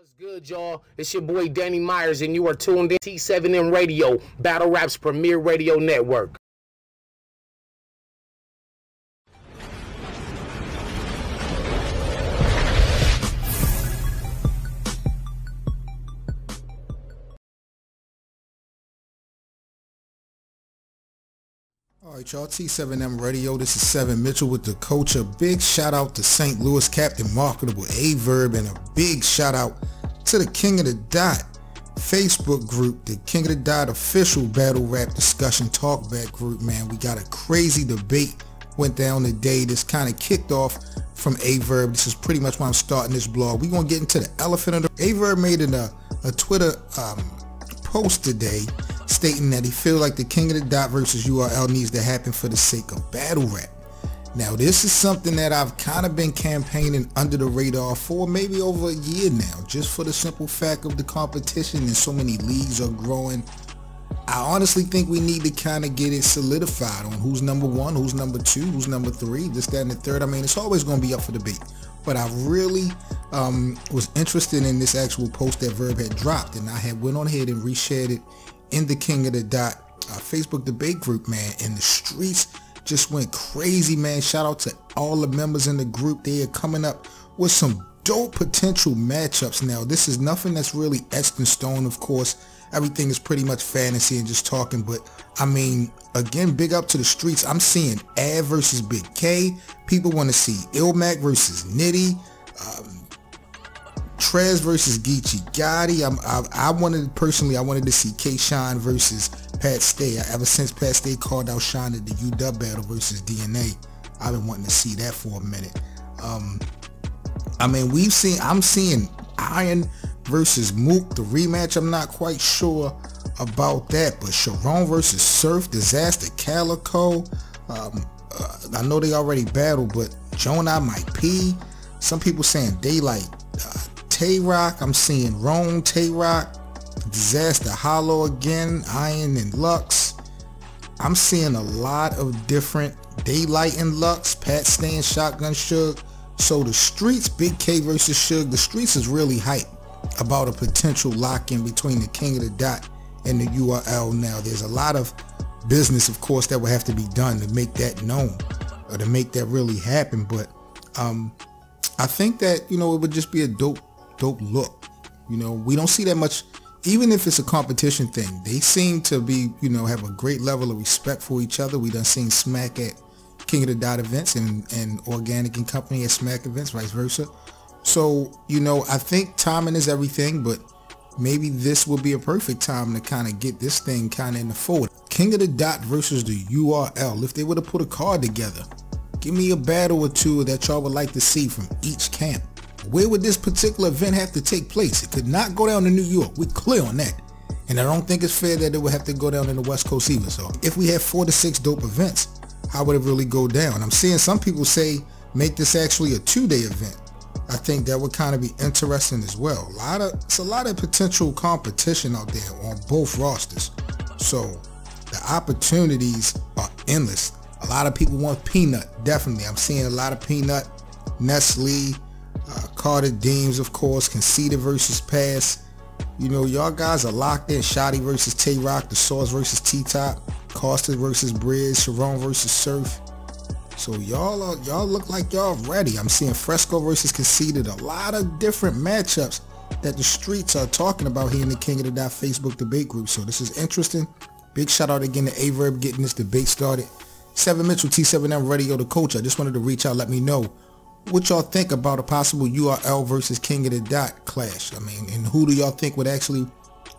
What's good, y'all? It's your boy Danny Myers, and you are tuned in to T7M Radio, Battle Rap's premier radio network. All right, y'all, T7M Radio. This is 7 Mitchell with the coach. A big shout out to St. Louis Captain Marketable, VERB, and a big shout out to the King of the Dot Facebook group, the King of the Dot official battle rap discussion talkback group. Man, we got a crazy debate went down today. This kind of kicked off from VERB. This is pretty much why I'm starting this blog. We're going to get into the elephant of the... VERB made a Twitter post today stating that he feels like the King of the Dot versus URL needs to happen for the sake of battle rap. Now, this is something that I've kind of been campaigning under the radar for maybe over a year now, just for the simple fact of the competition and so many leagues are growing. I honestly think we need to kind of get it solidified on who's number one, who's number two, who's number three, this, that, and the third. I mean, it's always going to be up for debate. But I really was interested in this actual post that VERB had dropped, and I had went on ahead and reshared it in the King of the Dot Facebook debate group, man, and the streets just went crazy, man. Shout out to all the members in the group. They are coming up with some dope potential matchups. Now, this is nothing that's really etched in stone, of course. Everything is pretty much fantasy and just talking, but I mean, again, big up to the streets. I'm seeing Av versus Big K. People want to see Ilmac versus Nitty. Trez versus Geechee Gotti. I wanted to see K-Shine versus Pat Stay. Ever since Pat Stay called out Shine at the UW battle versus DNA, I've been wanting to see that for a minute. I mean, I'm seeing Iron versus Mook, the rematch. I'm not quite sure about that, but Sharon versus Surf, Disaster, Calico. I know they already battled, but Jonah might pee. Some people saying Daylight, Tay-Rock. I'm seeing Rome, Tay-Rock, Disaster, Hollow again, Iron and Lux. I'm seeing a lot of different Daylight and Lux, Pat Stay and Shotgun Suge. So the streets, Big K versus Suge, the streets is really hype about a potential lock-in between the King of the Dot and the URL. Now, there's a lot of business, of course, that would have to be done to make that known or to make that really happen. But I think that, you know, it would just be a dope look. You know, we don't see that much, even if it's a competition thing. They seem to be, you know, have a great level of respect for each other. We done seen Smack at King of the Dot events and Organic and Company at Smack events, vice versa. So, you know, I think timing is everything, but maybe this will be a perfect time to kind of get this thing kind of in the fold. King of the Dot versus the URL. If they would have put a card together, give me a battle or two that y'all would like to see from each camp. Where would this particular event have to take place? It could not go down to New York. We're clear on that. And I don't think it's fair that it would have to go down in the West Coast either. So if we have 4 to 6 dope events, how would it really go down? I'm seeing some people say make this actually a 2-day event. I think that would kind of be interesting as well. It's a lot of potential competition out there on both rosters. So the opportunities are endless. A lot of people want Peanut, definitely. I'm seeing a lot of Peanut, Nestle, Carter Deems, of course, Conceited versus Pass. You know, y'all guys are locked in. Shotty versus Tay-Rock, The Source versus T-Top, Costa versus Briz, Sharon versus Surf. So y'all look like y'all ready. I'm seeing Fresco versus Conceited. A lot of different matchups that the streets are talking about here in the King of the Dot Facebook debate group. So this is interesting. Big shout out again to VERB getting this debate started. 7 Mitchell, T7M Radio, the coach. I just wanted to reach out, let me know what y'all think about a possible URL versus King of the Dot clash. I mean, and who do y'all think would actually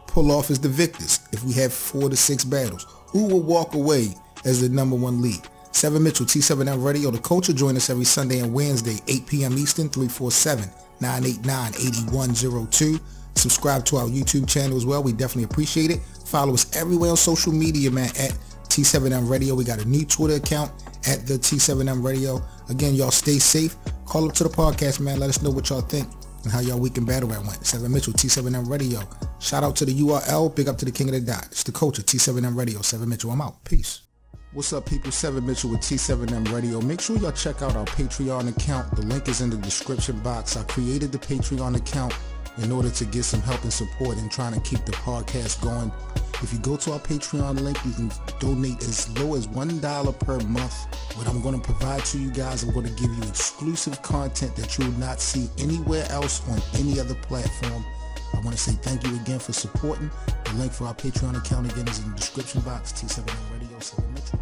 pull off as the victors if we have 4 to 6 battles? Who will walk away as the #1 lead? 7 Mitchell, T7M Radio, the coach. Join us every Sunday and Wednesday, 8 p.m. Eastern, 347-989-8102. Subscribe to our YouTube channel as well. We definitely appreciate it. Follow us everywhere on social media, man, at T7M Radio. We got a new Twitter account at the T7M Radio. Again, y'all stay safe. Call up to the podcast, man. Let us know what y'all think and how y'all weekend battle rap went. 7 Mitchell, T7M Radio. Shout out to the URL. Big up to the King of the Dot. It's the coach of T7M Radio. 7 Mitchell, I'm out. Peace. What's up, people? 7 Mitchell with T7M Radio. Make sure y'all check out our Patreon account. The link is in the description box. I created the Patreon account in order to get some help and support in trying to keep the podcast going. If you go to our Patreon link, you can donate as low as $1 per month. What I'm going to provide to you guys, I'm going to give you exclusive content that you will not see anywhere else on any other platform. I want to say thank you again for supporting. The link for our Patreon account again is in the description box. T7M Radio, 7 Mitchell.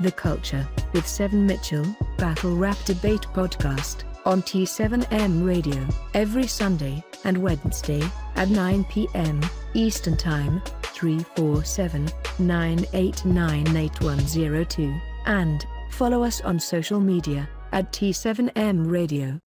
The Culture with 7 Mitchell, Battle Rap Debate Podcast on T7M Radio every Sunday and Wednesday at 9 p.m. Eastern Time, 347-989-8102, and follow us on social media at T7M Radio.